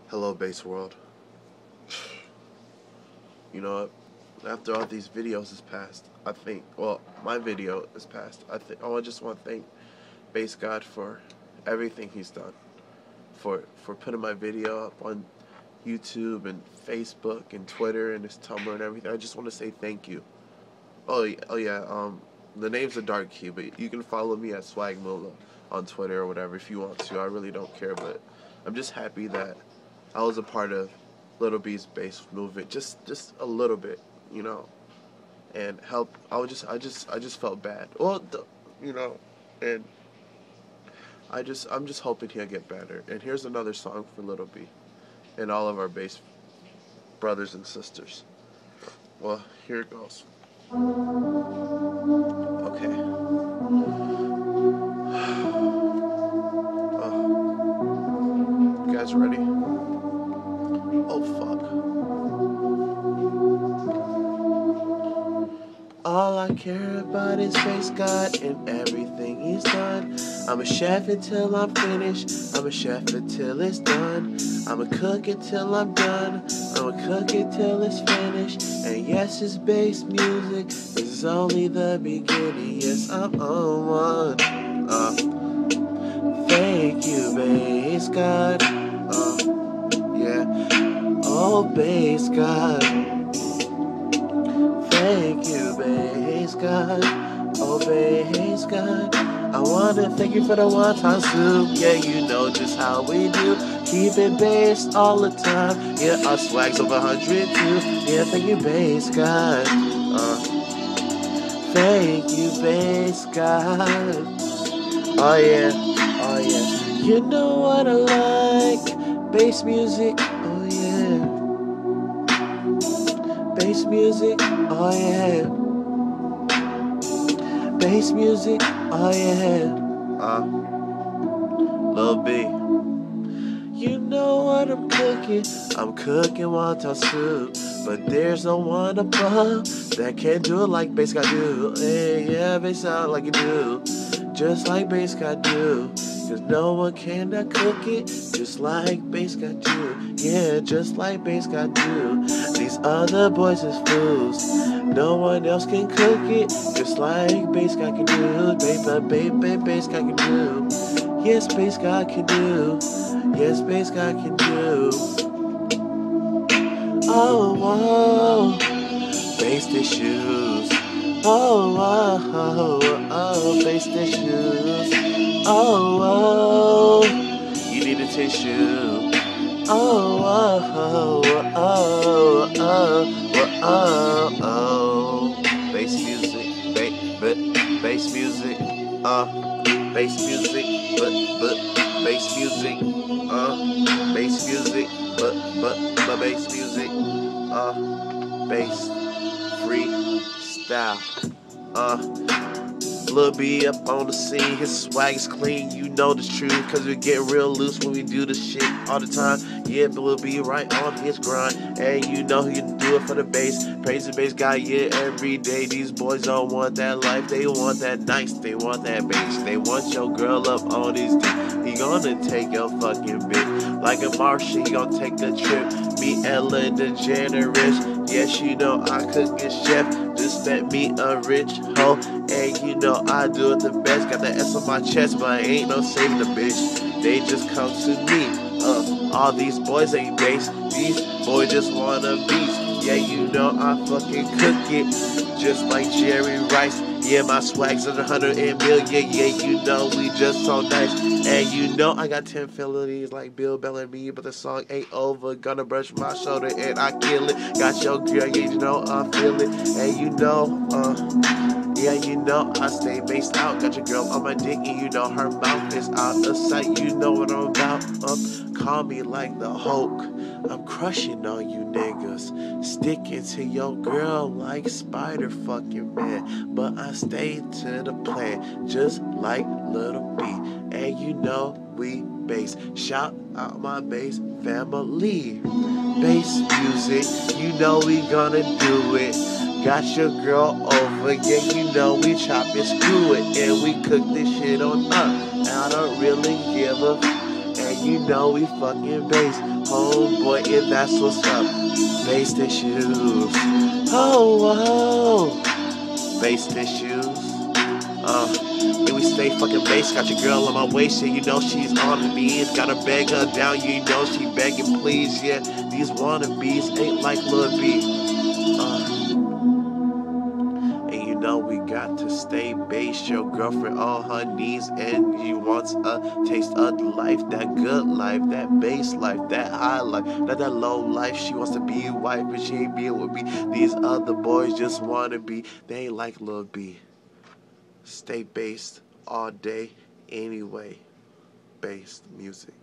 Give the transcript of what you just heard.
Hello, Bass World. You know what? After all these videos is passed, I think, well, my video is passed. I just want to thank Bass God for everything he's done. For putting my video up on YouTube and Facebook and Twitter and his Tumblr and everything. I just want to say thank you. Oh yeah. The name's a Dark Key, but you can follow me at Swagmula on Twitter or whatever if you want to. I really don't care, but I'm just happy that I was a part of Little B's bass movement, just a little bit, and help. I just felt bad. Well, and I'm just hoping he'll get better. And here's another song for Little B and all of our bass brothers and sisters. Well, here it goes. Okay. You guys ready? Oh fuck. All I care about is Bass God and everything he's done. I'm a chef until I'm finished. I'm a chef until it's done. I'm a cook until I'm done. I'm a cook until it's finished. And yes, it's bass music. This is only the beginning. Yes, I'm on one. Thank you, Bass God. Yeah. Oh, Bass God. Thank you, Bass God. Oh, Bass God. I wanna thank you for the wonton soup. Yeah, you know just how we do. Keep it bass all the time. Yeah, our swag's over 100 too. Yeah, thank you, Bass God. Thank you, Bass God. Oh yeah, oh yeah. You know what I like? Bass music. Oh yeah. Bass music. Oh yeah. Bass music, oh yeah. Lil B. You know what I'm cooking? I'm cooking wonton soup, but there's no one above that can do it like Bass God do. Yeah, Bass God like you do, just like Bass God do. Cause no one cannot cook it just like Bass God do. Yeah, just like Bass God do. These other boys is fools. No one else can cook it just like Bass God can do. Baby, Bass God can do. Yes, Bass God can do. Yes, Bass God can do. Oh, whoa. Bass the shoes. Oh, bass the shoes. Oh, you need a tissue. Oh, bass music, bass music, bass music, bass music, bass music, bass music, bass freestyle, Lil B up on the scene, his swag is clean, you know the truth, cause we get real loose when we do this shit all the time. Yeah, but Lil B right on his grind, and you know he can do it for the bass. Praise the Bass God, yeah, every day. These boys don't want that life, they want that nice, they want that bass. They want your girl up on his dick. He gonna take your fucking bitch like a Martian, he gonna take a trip. Me, Ellen DeGeneres, yes, you know I cook as chef. Just met me a rich hoe, and you know I do it the best. Got the S on my chest, but I ain't no saving the bitch. They just come to me. All these boys ain't bass. These boys just want a beast. Yeah, you know I fucking cook it just like Jerry Rice. Yeah, my swag's at 100 million. Yeah, you know we just so nice. And you know I got 10 felonies like Bill Bellamy, but the song ain't over. Gonna brush my shoulder and I kill it. Got your girl, yeah, you know I feel it. And you know, yeah, you know I stay based out. Got your girl on my dick and you know her mouth is out of sight. You know what I'm about. Call me like the Hulk. I'm crushing on you niggas. Sticking to your girl like Spider fucking Man. But I stay to the plan, just like Little B. And you know we bass. Shout out my bass family. Bass music, you know we gonna do it. Got your girl over, yeah, you know we chop and screw it. And we cook this shit on up. And I don't really give a. And you know we fucking bass. Homeboy, and that's what's up. Bass issues. Oh, whoa. Bass issues. And we stay fucking bass. Got your girl on my waist, yeah, you know she's on me. Gotta beg her down, you know she begging please, yeah. These wannabes ain't like Lil B. And you know we got to stay base. Your girlfriend on her knees and you wants a taste of life. That good life, that bass life, that high life, not that low life. She wants to be your wife but she ain't being with me. These other boys just wanna be. They ain't like Lil B. Stay based all day anyway. Based music.